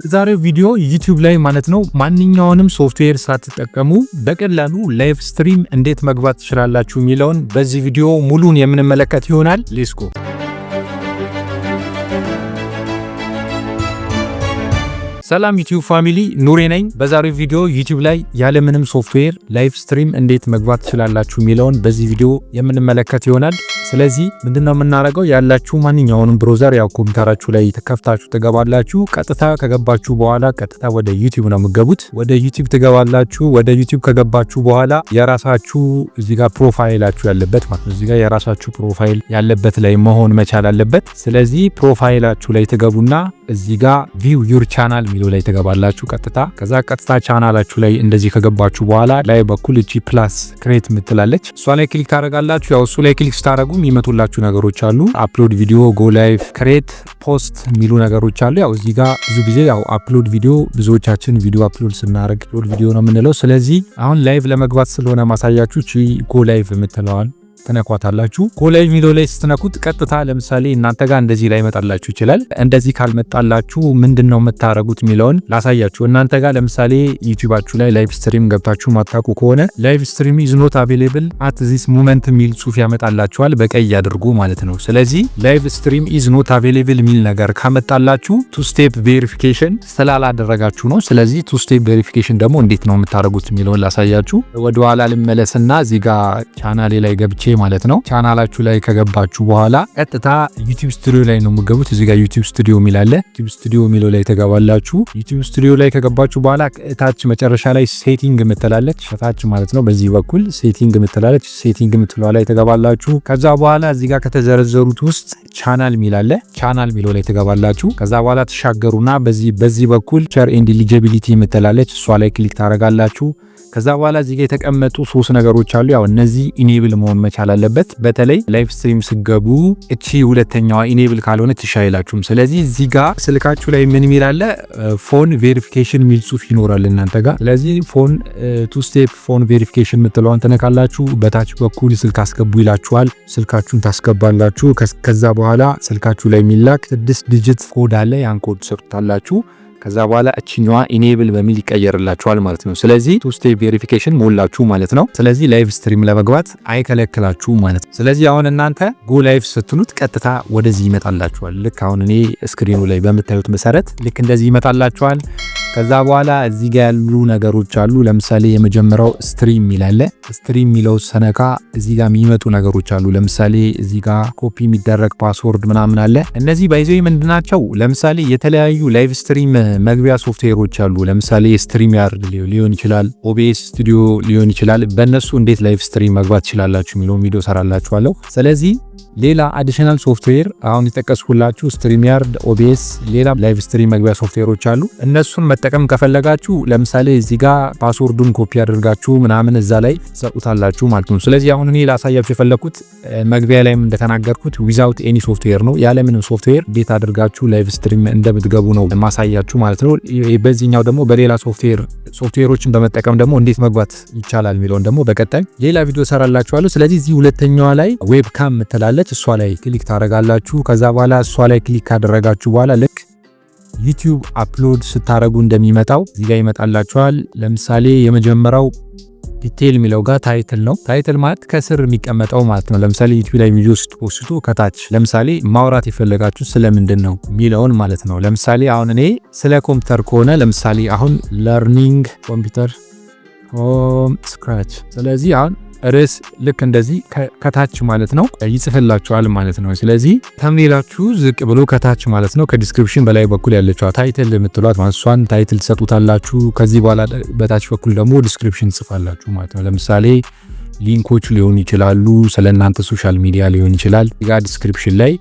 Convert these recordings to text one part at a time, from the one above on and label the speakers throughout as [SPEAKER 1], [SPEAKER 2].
[SPEAKER 1] ዛሬው ቪዲዮ ዩቲዩብ ላይ ማለት ነው ማንኛውንም ሶፍትዌር ሳትጠቀሙ በቀላሉ ላይቭ ስትሪም እንዴት መግባት ትችላላችሁ የሚለውን በዚህ ቪዲዮ ሙሉን የምንመለከት ይሆናል። ሌትስ ጎ። ሰላም ዩቲዩብ ፋሚሊ፣ ኑሬ ነኝ። በዛሬው ቪዲዮ ዩቲዩብ ላይ ያለምንም ሶፍትዌር ላይቭ ስትሪም እንዴት መግባት ትችላላችሁ የሚለውን በዚህ ቪዲዮ የምንመለከት ይሆናል። ስለዚህ ምንድነው የምናደርገው? ያላችሁ ማንኛውንም ብሮዘር ያው ኮምፒውተራችሁ ላይ ተከፍታችሁ ትገባላችሁ። ቀጥታ ከገባችሁ በኋላ ቀጥታ ወደ ዩቲዩብ ነው የምትገቡት። ወደ ዩቲዩብ ትገባላችሁ። ወደ ዩቲዩብ ከገባችሁ በኋላ የራሳችሁ እዚህ ጋር ፕሮፋይላችሁ ያለበት ማለት ነው፣ እዚህ ጋር የራሳችሁ ፕሮፋይል ያለበት ላይ መሆን መቻል አለበት። ስለዚህ ፕሮፋይላችሁ ላይ ትገቡና እዚህ ጋር ቪው ዩር ቻናል ሚሉ ላይ ትገባላችሁ ቀጥታ። ከዛ ቀጥታ ቻናላችሁ ላይ እንደዚህ ከገባችሁ በኋላ ላይ በኩል እቺ ፕላስ ክሬት ምትላለች፣ እሷ ላይ ክሊክ ታደርጋላችሁ። ያው እሱ ላይ ክሊክ ስታደርጉ የሚመጡላችሁ ነገሮች አሉ። አፕሎድ ቪዲዮ፣ ጎ ላይቭ፣ ክሬት ፖስት ሚሉ ነገሮች አሉ። ያው እዚህ ጋር ብዙ ጊዜ ያው አፕሎድ ቪዲዮ ብዙዎቻችን ቪዲዮ አፕሎድ ስናደርግ አፕሎድ ቪዲዮ ነው የምንለው። ስለዚህ አሁን ላይቭ ለመግባት ስለሆነ ማሳያችሁ እቺ ጎ ላይቭ ምትለዋል ተነኳታላችሁ። ጎ ላይቭ ሚሎ ላይ ስትነኩት ቀጥታ ለምሳሌ እናንተ ጋር እንደዚህ ላይ መጣላችሁ ይችላል። እንደዚህ ካልመጣላችሁ ምንድነው የምታረጉት የሚለውን ላሳያችሁ። እናንተ ጋር ለምሳሌ ዩቲዩባችሁ ላይ ላይቭ ስትሪም ገብታችሁ ማታቁ ከሆነ ላይቭ ስትሪም ኢዝ ኖት አቬሌብል አት ዚስ ሞመንት ሚል ጽሁፍ ያመጣላችኋል፣ በቀይ ያድርጉ ማለት ነው። ስለዚህ ላይቭ ስትሪም ኢዝ ኖት አቬሌብል ሚል ነገር ካመጣላችሁ ቱ ስቴፕ ቬሪፊኬሽን ስላላደረጋችሁ ነው። ስለዚህ ቱ ስቴፕ ቬሪፊኬሽን ደግሞ እንዴት ነው የምታረጉት የሚለውን ላሳያችሁ። ወደ ኋላ ልመለስና እዚህ ጋር ቻናሌ ላይ ገብቼ ማለት ነው። ቻናላችሁ ላይ ከገባችሁ በኋላ ቀጥታ ዩቲዩብ ስቱዲዮ ላይ ነው የምትገቡት። እዚህ ጋር ዩቲዩብ ስቱዲዮ ሚል አለ። ዩቲዩብ ስቱዲዮ ሚለው ላይ ተገባላችሁ። ዩቲዩብ ስቱዲዮ ላይ ከገባችሁ በኋላ ታች መጨረሻ ላይ ሴቲንግ ምትላለች፣ ታች ማለት ነው። በዚህ በኩል ሴቲንግ ምትላለች፣ ሴቲንግ ምትለው ላይ ተገባላችሁ። ከዛ በኋላ እዚህ ጋር ከተዘረዘሩት ውስጥ ቻናል ሚል አለ፣ ቻናል ሚለው ላይ ተገባላችሁ። ከዛ በኋላ ተሻገሩና በዚህ በኩል ቸር ኤንድ ኤሊጂቢሊቲ ምትላለች፣ እሷ ላይ ክሊክ ታደርጋላችሁ። ከዛ በኋላ እዚህ ጋር የተቀመጡ ሶስት ነገሮች አሉ። ያው እነዚህ ኢኔብል መሆን መቻል አለበት። በተለይ ላይቭ ስትሪም ስገቡ እቺ ሁለተኛዋ ኢኔብል ካልሆነች ይሻላችሁም። ስለዚህ እዚህ ጋር ስልካችሁ ላይ ምን ሚል አለ? ፎን ቬሪፊኬሽን ሚል ጽሁፍ ይኖራል እናንተ ጋር። ስለዚህ ፎን ቱ ስቴፕ ፎን ቬሪፊኬሽን ምትለውን ተነካላችሁ። በታች በኩል ስልክ አስገቡ ይላችኋል። ስልካችሁን ታስገባላችሁ። ከዛ በኋላ ስልካችሁ ላይ የሚላክ 6 ዲጂት ኮድ አለ። ያን ኮድ ሰጥታላችሁ። ከዛ በኋላ እቺኛዋ ኢኔብል በሚል ይቀየርላችኋል ማለት ነው። ስለዚህ ቱ ስቴፕ ቬሪፊኬሽን ሞላችሁ ማለት ነው። ስለዚህ ላይቭ ስትሪም ለመግባት አይከለክላችሁ ማለት ነው። ስለዚህ አሁን እናንተ ጎ ላይቭ ስትሉት ቀጥታ ወደዚህ ይመጣላችኋል። ልክ አሁን እኔ ስክሪኑ ላይ በምታዩት መሰረት ልክ እንደዚህ ይመጣላችኋል። ከዛ በኋላ እዚህ ጋር ያሉ ነገሮች አሉ። ለምሳሌ የመጀመሪያው ስትሪም ሚላለ፣ ስትሪም ሚለው ሰነካ እዚህ ጋር የሚመጡ ነገሮች አሉ። ለምሳሌ እዚህ ጋር ኮፒ የሚደረግ ፓስወርድ ምናምን አለ። እነዚህ ባይዘው ምንድናቸው? ለምሳሌ የተለያዩ ላይቭ ስትሪም መግቢያ ሶፍትዌሮች አሉ። ለምሳሌ ስትሪም ያርድ ሊሆን ይችላል፣ ኦቢኤስ ስቱዲዮ ሊሆን ይችላል። በእነሱ እንዴት ላይቭ ስትሪም መግባት ትችላላችሁ የሚለው ቪዲዮ ሰራላችኋለሁ። ስለዚህ ሌላ አዲሽናል ሶፍትዌር አሁን የተጠቀስኩላችሁ ስትሪም ያርድ፣ ኦቢኤስ፣ ሌላ ላይቭ ስትሪም መግቢያ ሶፍትዌሮች አሉ። እነሱን መጠቀም ከፈለጋችሁ ለምሳሌ እዚህ ጋር ፓስወርዱን ኮፒ አድርጋችሁ ምናምን እዛ ላይ ሰጡታላችሁ ማለት ነው። ስለዚህ አሁን እኔ ላሳያችሁ የፈለኩት መግቢያ ላይም እንደተናገርኩት ዊዛውት ኤኒ ሶፍትዌር ነው። ያለ ምንም ሶፍትዌር እንዴት አድርጋችሁ ላይቭ ስትሪም እንደምትገቡ ነው ማሳያችሁ ማለት ነው። በዚህኛው ደግሞ በሌላ ሶፍትዌሮችን በመጠቀም ደግሞ እንዴት መግባት ይቻላል የሚለውን ደግሞ በቀጣይ ሌላ ቪዲዮ ሰራላችኋለሁ። ስለዚህ እዚህ ሁለተኛዋ ላይ ዌብካም ምትላለች፣ እሷ ላይ ክሊክ ታደርጋላችሁ። ከዛ በኋላ እሷ ላይ ክሊክ ካደረጋችሁ በኋላ ልክ ዩቲዩብ አፕሎድ ስታረጉ እንደሚመጣው እዚህ ጋር ይመጣላችኋል። ለምሳሌ የመጀመሪያው ዲቴል ሚለው ጋር ታይትል ነው። ታይትል ማለት ከስር የሚቀመጠው ማለት ነው። ለምሳሌ ዩቲዩብ ላይ ቪዲዮ ስትፖስቱ ከታች ለምሳሌ ማውራት የፈለጋችሁ ስለምንድን ነው ሚለውን ማለት ነው። ለምሳሌ አሁን እኔ ስለ ኮምፒውተር ከሆነ ለምሳሌ አሁን ለርኒንግ ኮምፒውተር ሆም ስክራች፣ ስለዚህ አሁን ርዕስ ልክ እንደዚህ ከታች ማለት ነው ይጽፍላችኋል ማለት ነው። ስለዚህ ተምኔላችሁ ዝቅ ብሎ ከታች ማለት ነው ከዲስክሪፕሽን በላይ በኩል ያለችው ታይትል የምትሏት ማለት እሷን ታይትል ትሰጡታላችሁ። ከዚህ በኋላ በታች በኩል ደግሞ ዲስክሪፕሽን ጽፋላችሁ ማለት ነው። ለምሳሌ ሊንኮች ሊሆኑ ይችላሉ፣ ስለናንተ ሶሻል ሚዲያ ሊሆን ይችላል። ጋ ዲስክሪፕሽን ላይ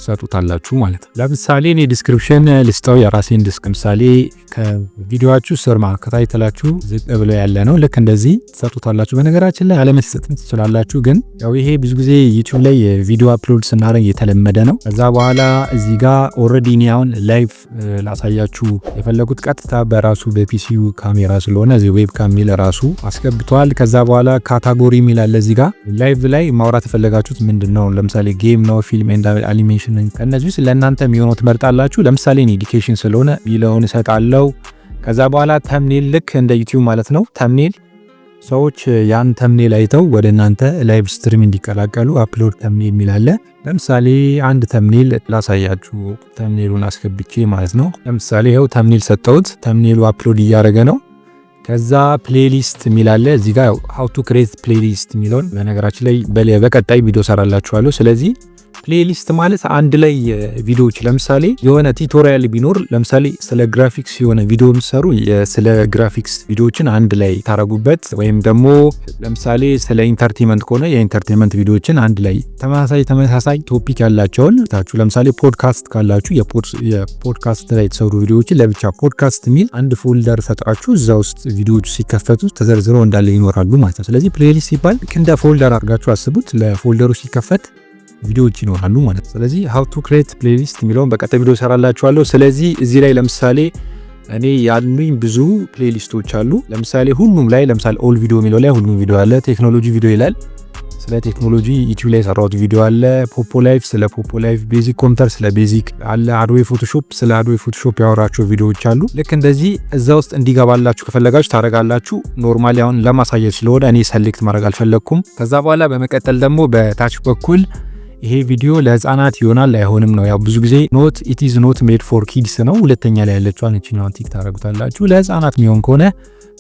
[SPEAKER 1] ሰጡታላችሁ ማለት ነው። ለምሳሌ እኔ ዲስክሪፕሽን ልስጠው የራሴን ምሳሌ ከቪዲዮአችሁ ስር ከታይትላችሁ ዝቅ ብሎ ያለ ነው። ልክ እንደዚህ ሰጡታላችሁ። በነገራችን ላይ አለመስጠትም ትችላላችሁ፣ ግን ያው ይሄ ብዙ ጊዜ ዩቲዩብ ላይ ቪዲዮ አፕሎድ ስናደርግ የተለመደ ነው። ከዛ በኋላ እዚህ ጋር ኦልሬዲ እኔ አሁን ላይቭ ላሳያችሁ የፈለጉት ቀጥታ በራሱ በፒሲዩ ካሜራ ስለሆነ እዚህ ዌብካም ሚል ራሱ አስገብቷል። ከዛ በኋላ ካታጎሪ ሚል አለ እዚህ ጋር ላይቭ ላይ ማውራት የፈለጋችሁት ምንድነው? ለምሳሌ ጌም ነው፣ ፊልም ኤንድ አኒሜሽን ኤዱኬሽን ከነዚህ ውስጥ ለእናንተ የሚሆነው ትመርጣላችሁ። ለምሳሌ እኔ ኤዱኬሽን ስለሆነ ሚለውን እሰጣለሁ። ከዛ በኋላ ተምኔል ልክ እንደ ዩቲዩብ ማለት ነው። ተምኔል ሰዎች ያን ተምኔል አይተው ወደ እናንተ ላይቭ ስትሪም እንዲቀላቀሉ አፕሎድ ተምኔል የሚል አለ። ለምሳሌ አንድ ተምኔል ላሳያችሁ። ተምኔሉን አስገብቼ ማለት ነው። ለምሳሌ ይኸው ተምኔል ሰጠሁት። ተምኔሉ አፕሎድ እያደረገ ነው። ከዛ ፕሌሊስት የሚል አለ እዚህ ጋር how to create playlist የሚለውን በነገራችን ላይ በቀጣይ ቪዲዮ ሰራላችኋለሁ። ስለዚህ ፕሌሊስት ማለት አንድ ላይ ቪዲዮዎች ለምሳሌ የሆነ ቱቶሪያል ቢኖር ለምሳሌ ስለ ግራፊክስ የሆነ ቪዲዮ ምሰሩ ስለ ግራፊክስ ቪዲዮዎችን አንድ ላይ ታረጉበት፣ ወይም ደግሞ ለምሳሌ ስለ ኢንተርቴይንመንት ከሆነ የኢንተርቴይንመንት ቪዲዮዎችን አንድ ላይ ተመሳሳይ ቶፒክ ያላቸውን ታችሁ ለምሳሌ ፖድካስት ካላችሁ የፖድካስት ላይ የተሰሩ ቪዲዮዎችን ለብቻ ፖድካስት የሚል አንድ ፎልደር ሰጣችሁ እዛ ውስጥ ቪዲዮዎች ሲከፈቱ ተዘርዝረው እንዳለ ይኖራሉ ማለት ነው። ስለዚህ ፕሌሊስት ሲባል እንደ ፎልደር አድርጋችሁ አስቡት። ለፎልደሩ ሲከፈት ቪዲዮዎች ይኖራሉ ማለት ነው። ስለዚህ how to create playlist የሚለውን በቀጣይ ቪዲዮ ሰራላችኋለሁ። ስለዚህ እዚህ ላይ ለምሳሌ እኔ ያሉኝ ብዙ ፕሌሊስቶች አሉ። ለምሳሌ ሁሉም ላይ ለምሳሌ ኦል ቪዲዮ የሚለው ላይ ሁሉም ቪዲዮ አለ። ቴክኖሎጂ ቪዲዮ ይላል። ስለ ቴክኖሎጂ ዩቲዩብ ላይ ሰራሁት ቪዲዮ አለ። ፖፖ ላይፍ ስለ ፖፖ ላይፍ፣ ቤዚክ ኮምፒውተር ስለ ቤዚክ አለ። አዶቤ ፎቶሾፕ ስለ አዶቤ ፎቶሾፕ ያወራቸው ቪዲዮዎች አሉ። ልክ እንደዚህ እዛ ውስጥ እንዲገባላችሁ ከፈለጋችሁ ታረጋላችሁ። ኖርማሊ አሁን ለማሳየት ስለሆነ እኔ ሰሌክት ማድረግ አልፈለኩም። ከዛ በኋላ በመቀጠል ደግሞ በታች በኩል ይሄ ቪዲዮ ለህፃናት ይሆናል አይሆንም ነው። ያው ብዙ ጊዜ ኖት ኢት ኢዝ ኖት ሜድ ፎር ኪድስ ነው። ሁለተኛ ላይ ያለችዋን እቺኛውን ቲክ ታረጉታላችሁ። ለህፃናት የሚሆን ከሆነ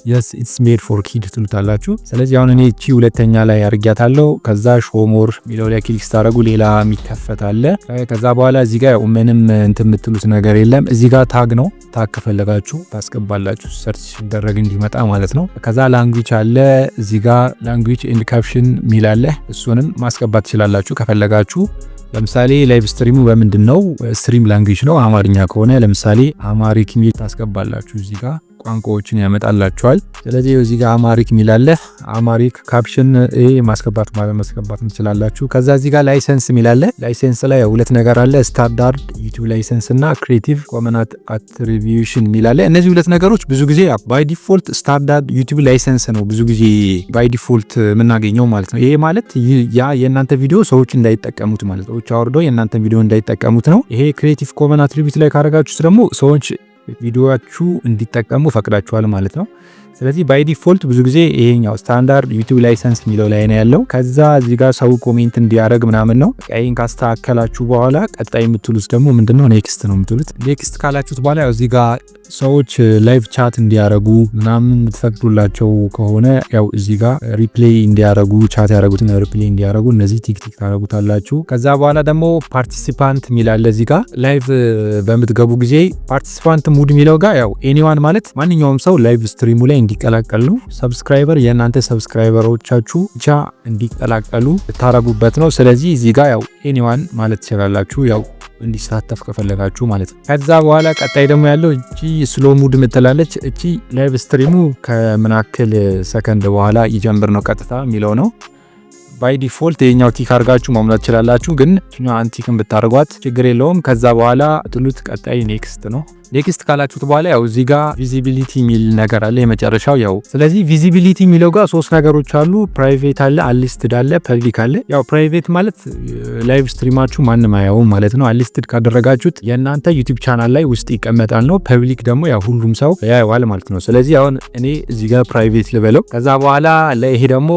[SPEAKER 1] yes it's made for kids ትሉታላችሁ። ስለዚህ አሁን እኔ እቺ ሁለተኛ ላይ አርጋታለሁ። ከዛ ሾው ሞር ሚለው ላይ ክሊክ ታረጉ ሌላ የሚከፈት አለ። ከዛ በኋላ እዚህ ጋር ምንም እንትን የምትሉት ነገር የለም። እዚህ ጋር ታግ ነው። ታግ ከፈለጋችሁ ታስገባላችሁ ሰርች ሲደረግ እንዲመጣ ማለት ነው። ከዛ ላንጉዌጅ አለ። እዚህ ጋር ላንጉዌጅ ኤንድ ካፕሽን ሚል አለ። እሱንም ማስገባት ትችላላችሁ ከፈለጋችሁ። ለምሳሌ ላይቭ ስትሪሙ በምንድነው? ስትሪም ላንጉዌጅ ነው። አማርኛ ከሆነ ለምሳሌ አማሪክ ሚል ታስገባላችሁ። እዚህ ጋር ቋንቋዎችን ያመጣላችኋል። ስለዚህ እዚህ ጋር አማሪክ ሚል አለ። አማሪክ ካፕሽን ማስገባት ትችላላችሁ። ከዛ እዚህ ጋር ላይሰንስ ሚል አለ። ላይሰንስ ላይ ሁለት ነገር አለ። ስታንዳርድ ዩቲዩብ ላይሰንስ እና ክሬቲቭ ኮመን አትሪቢዩሽን ሚል አለ። እነዚህ ሁለት ነገሮች ብዙ ጊዜ ባይ ዲፎልት ስታንዳርድ ዩቲዩብ ላይሰንስ ነው ብዙ ጊዜ ባይ ዲፎልት የምናገኘው ማለት ነው። ይሄ ማለት ያ የእናንተ ቪዲዮ ሰዎች እንዳይጠቀሙት ማለት ነው። ሰዎች አውርደው የእናንተ ቪዲዮ እንዳይጠቀሙት ነው። ይሄ ክሬቲቭ ኮመን አትሪቢዩት ላይ ካረጋችሁት ደግሞ ሰዎች ቪዲዮአችሁ እንዲጠቀሙ ፈቅዳችኋል ማለት ነው። ስለዚህ ባይ ዲፎልት ብዙ ጊዜ ይሄኛው ስታንዳርድ ዩቲዩብ ላይሰንስ ሚለው ላይ ነው ያለው። ከዛ እዚህ ጋር ሰው ኮሜንት እንዲያደርግ ምናምን ነው። ይሄን ካስተካከላችሁ በኋላ ቀጣይ የምትሉት ደግሞ ምንድነው ኔክስት ነው የምትሉት። ኔክስት ካላችሁት በኋላ እዚህ ጋር ሰዎች ላይቭ ቻት እንዲያደርጉ ምናምን የምትፈቅዱላቸው ከሆነ ያው እዚህ ጋር ሪፕሌይ እንዲያደርጉ ቻት ያደረጉትን ሪፕሌይ እንዲያደርጉ እነዚህ ቲክቲክ ታደርጉታላችሁ። ከዛ በኋላ ደግሞ ፓርቲሲፓንት ሚላለ እዚህ ጋር ላይቭ በምትገቡ ጊዜ ፓርቲሲፓንት ሙድ ሚለው ጋር ያው ኤኒዋን ማለት ማንኛውም ሰው ላይቭ ስትሪሙ ላይ እንዲቀላቀሉ ሰብስክራይበር የእናንተ ሰብስክራይበሮቻችሁ ብቻ እንዲቀላቀሉ ታረጉበት ነው። ስለዚህ እዚህ ጋር ያው ኤኒዋን ማለት ትችላላችሁ ያው እንዲሳተፍ ከፈለጋችሁ ማለት ነው። ከዛ በኋላ ቀጣይ ደግሞ ያለው እቺ ስሎ ሙድ ምትላለች። እቺ ላይቭ ስትሪሙ ከምናክል ሰከንድ በኋላ ይጀምር ነው ቀጥታ የሚለው ነው። ባይ ዲፎልት የኛው ቲክ አርጋችሁ ማሙላት ትችላላችሁ፣ ግን እኛው አንቲክን ብታርጓት ችግር የለውም። ከዛ በኋላ ትሉት ቀጣይ ኔክስት ነው። ኔክስት ካላችሁት በኋላ ያው እዚህ ጋር ቪዚቢሊቲ ሚል ነገር አለ የመጨረሻው ያው። ስለዚህ ቪዚቢሊቲ ሚለው ጋር ሶስት ነገሮች አሉ። ፕራይቬት አለ፣ አንሊስትድ አለ፣ ፐብሊክ አለ። ያው ፕራይቬት ማለት ላይቭ ስትሪማችሁ ማንም አያውም ማለት ነው። አንሊስትድ ካደረጋችሁት የእናንተ ዩቲዩብ ቻናል ላይ ውስጥ ይቀመጣል ነው። ፐብሊክ ደግሞ ያው ሁሉም ሰው ያየዋል ማለት ነው። ስለዚህ አሁን እኔ እዚህ ጋር ፕራይቬት ልበለው። ከዛ በኋላ ይሄ ደግሞ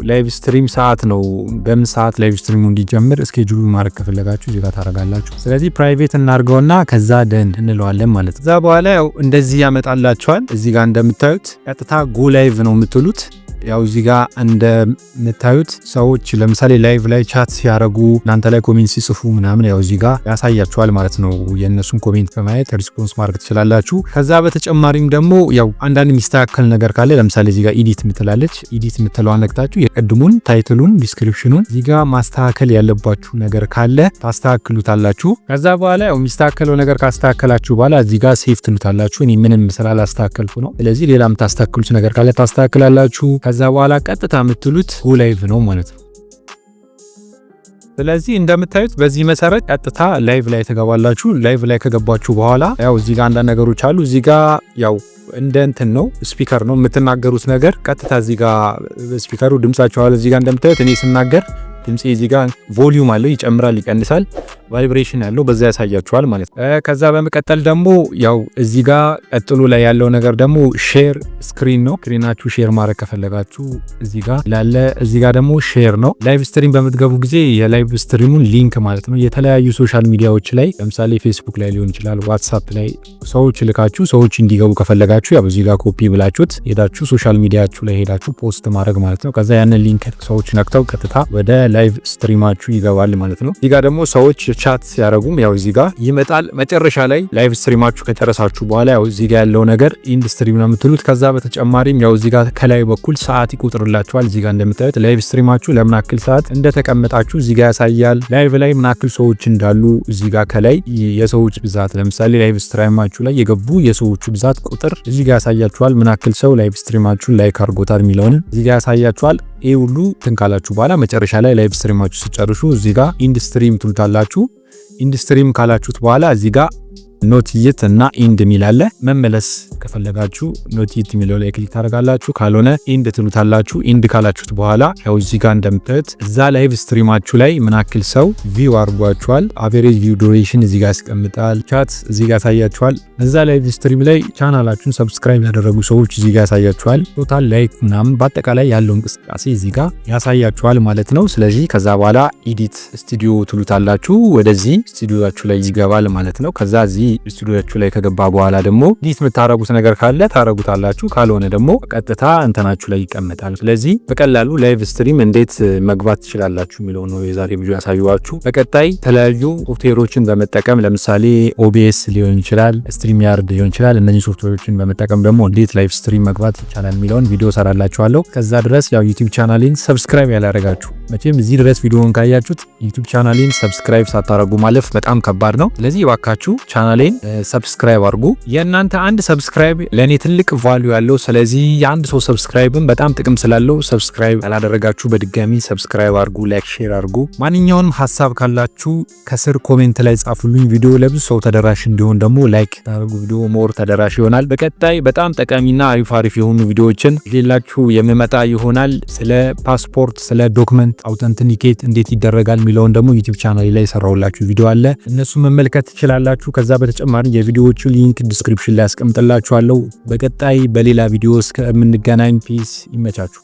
[SPEAKER 1] ላይቭ ስትሪም ሰዓት ነው። በምን ሰዓት ላይቭ ስትሪሙ እንዲጀምር እስኬጁል ማድረግ ከፈለጋችሁ እዚህ ጋር ታረጋላችሁ። ስለዚህ ፕራይቬት እናርገውና ከዛ ደን እንለዋለን ማለት ነው። ከዛ በኋላ ያው እንደዚህ ያመጣላችኋል። እዚህ ጋር እንደምታዩት ቀጥታ ጎ ላይቭ ነው የምትሉት። ያው እዚህ ጋር እንደምታዩት ሰዎች ለምሳሌ ላይቭ ላይ ቻት ሲያረጉ እናንተ ላይ ኮሜንት ሲጽፉ ምናምን ያው እዚህ ጋር ያሳያችኋል ማለት ነው። የእነሱን ኮሜንት በማየት ሪስፖንስ ማድረግ ትችላላችሁ። ከዛ በተጨማሪም ደግሞ ያው አንዳንድ የሚስተካከል ነገር ካለ ለምሳሌ እዚህ ጋር ኤዲት ምትላለች። ኤዲት ምትለዋን ነክታችሁ የቀድሙን ታይትሉን፣ ዲስክሪፕሽኑን እዚህ ጋር ማስተካከል ያለባችሁ ነገር ካለ ታስተካክሉታላችሁ። ከዛ በኋላ ያው የሚስተካከለው ነገር ካስተካከላችሁ በኋላ እዚህ ጋር ሴፍ ትሉታላችሁ። እኔ ምንም ስላላስተካከልኩ ነው። ስለዚህ ሌላ የምታስተካክሉት ነገር ካለ ታስተካክላላችሁ። ከዛ በኋላ ቀጥታ የምትሉት ጎ ላይቭ ነው ማለት ነው። ስለዚህ እንደምታዩት በዚህ መሰረት ቀጥታ ላይቭ ላይ ተገባላችሁ። ላይቭ ላይ ከገባችሁ በኋላ ያው እዚህ ጋር አንዳንድ ነገሮች አሉ። እዚህ ጋር ያው እንደ እንትን ነው ስፒከር ነው የምትናገሩት ነገር ቀጥታ እዚህ ጋር ስፒከሩ ድምጻችሁ አለ። እዚህ ጋር እንደምታዩት እኔ ስናገር ድምጼ እዚህ ጋር ቮሊዩም አለው ይጨምራል ይቀንሳል ቫይብሬሽን ያለው በዛ ያሳያችኋል ማለት ነው። ከዛ በመቀጠል ደግሞ ያው እዚህ ጋር ቀጥሎ ላይ ያለው ነገር ደግሞ ሼር ስክሪን ነው። ስክሪናችሁ ሼር ማድረግ ከፈለጋችሁ እዚህ ጋር ላለ እዚህ ጋር ደግሞ ሼር ነው። ላይቭ ስትሪም በምትገቡ ጊዜ የላይቭ ስትሪሙን ሊንክ ማለት ነው የተለያዩ ሶሻል ሚዲያዎች ላይ ለምሳሌ ፌስቡክ ላይ ሊሆን ይችላል ዋትስአፕ ላይ ሰዎች ልካችሁ ሰዎች እንዲገቡ ከፈለጋችሁ ያው እዚህ ጋር ኮፒ ብላችሁት ሄዳችሁ ሶሻል ሚዲያችሁ ላይ ሄዳችሁ ፖስት ማድረግ ማለት ነው። ከዛ ያንን ሊንክ ሰዎች ነክተው ቀጥታ ወደ ላይቭ ስትሪማችሁ ይገባል ማለት ነው። እዚህ ጋር ደግሞ ሰዎች ቻት ሲያረጉም ያው እዚህ ጋር ይመጣል። መጨረሻ ላይ ላይቭ ስትሪማችሁ ከጨረሳችሁ በኋላ ያው እዚህ ጋር ያለው ነገር ኢንድ ስትሪም ነው የምትሉት። ከዛ በተጨማሪም ያው እዚህ ጋር ከላይ በኩል ሰዓት ይቆጥርላችኋል። እዚህ ጋር እንደምታዩት ላይቭ ስትሪማችሁ ለምን ያክል ሰዓት እንደተቀመጣችሁ እዚህ ጋር ያሳያል። ላይቭ ላይ ምን ያክል ሰዎች እንዳሉ እዚህ ጋር ከላይ የሰዎች ብዛት ለምሳሌ ላይቭ ስትሪማችሁ ላይ የገቡ የሰዎቹ ብዛት ቁጥር እዚህ ጋር ያሳያችኋል። ምን ያክል ሰው ላይቭ ስትሪማችሁን ላይክ አድርጎታል የሚለውን እዚህ ጋር ያሳያችኋል። ይሄ ሁሉ ትንካላችሁ በኋላ መጨረሻ ላይ ላይቭ ስትሪማችሁ ሲጨርሱ እዚህ ጋር ኢንድ ስትሪም ትሉታላችሁ። ኢንድ ስትሪም ካላችሁት በኋላ እዚህ ጋር ኖት የት እና ኢንድ የሚል አለ። መመለስ ከፈለጋችሁ ኖት የት የሚለው ላይ ክሊክ ታደርጋላችሁ። ካልሆነ ኢንድ ትሉታላችሁ። ኢንድ ካላችሁት በኋላ ያው እዚህ ጋር እንደምታዩት እዛ ላይቭ ስትሪማችሁ ላይ ምን ያክል ሰው ቪው አድርጓችኋል። አቨሬጅ ቪው ዱሬሽን እዚህ ጋር ያስቀምጣል። ቻት እዚህ ጋር ያሳያችኋል። እዛ ላይቭ ስትሪም ላይ ቻናላችሁን ሰብስክራይብ ያደረጉ ሰዎች እዚህ ጋር ያሳያችኋል። ቶታል ላይክ ምናምን በአጠቃላይ ያለው እንቅስቃሴ እዚህ ጋር ያሳያችኋል ማለት ነው። ስለዚህ ከዛ በኋላ ኤዲት ስቱዲዮ ትሉታላችሁ። ወደዚህ ስቱዲዮአችሁ ላይ ይገባል ማለት ነው። ከዛ እዚህ ስቱዲዮአችሁ ላይ ከገባ በኋላ ደግሞ ዲት የምታረጉት ነገር ካለ ታረጉታላችሁ። ካልሆነ ደግሞ ቀጥታ እንትናችሁ ላይ ይቀመጣል። ስለዚህ በቀላሉ ላይቭ ስትሪም እንዴት መግባት ትችላላችሁ የሚለው ነው የዛሬ ቪዲዮ ያሳዩዋችሁ። በቀጣይ የተለያዩ ሶፍትዌሮችን በመጠቀም ለምሳሌ OBS ሊሆን ይችላል፣ ስትሪም ያርድ ሊሆን ይችላል። እነዚህ ሶፍትዌሮችን በመጠቀም ደግሞ እንዴት ላይቭ ስትሪም መግባት ይቻላል የሚለውን ቪዲዮ ሰራላችኋለሁ። ከዛ ድረስ ያው ዩቲዩብ ቻናሌን ሰብስክራይብ ያላረጋችሁ መቼም እዚህ ድረስ ቪዲዮውን ካያችሁት ዩቲዩብ ቻናሌን ሰብስክራይብ ሳታረጉ ማለፍ በጣም ከባድ ነው። ስለዚህ እባካችሁ ቻናሌን ሰብስክራይብ አድርጉ። የእናንተ አንድ ሰብስክራይብ ለኔ ትልቅ ቫልዩ ያለው። ስለዚህ የአንድ ሰው ሰብስክራይብም በጣም ጥቅም ስላለው ሰብስክራይብ ያላደረጋችሁ በድጋሚ ሰብስክራይብ አድርጉ፣ ላይክ ሼር አድርጉ። ማንኛውንም ሀሳብ ካላችሁ ከስር ኮሜንት ላይ ጻፉልኝ። ቪዲዮ ለብዙ ሰው ተደራሽ እንዲሆን ደግሞ ላይክ ታደርጉ። ቪዲዮ ሞር ተደራሽ ይሆናል። በቀጣይ በጣም ጠቃሚና አሪፍ የሆኑ ቪዲዮዎችን ሌላችሁ የምመጣ ይሆናል። ስለ ፓስፖርት ስለ ዶክመንት አውተንቲኬት እንዴት ይደረጋል የሚለውን ደግሞ ዩቲዩብ ቻናሌ ላይ ሰራውላችሁ ቪዲዮ አለ። እነሱ መመልከት ትችላላችሁ። ከዛ በተጨማሪ የቪዲዮዎቹ ሊንክ ዲስክሪፕሽን ላይ አስቀምጥላችኋለሁ። በቀጣይ በሌላ ቪዲዮ እስከምንገናኝ ፒስ ይመቻችሁ።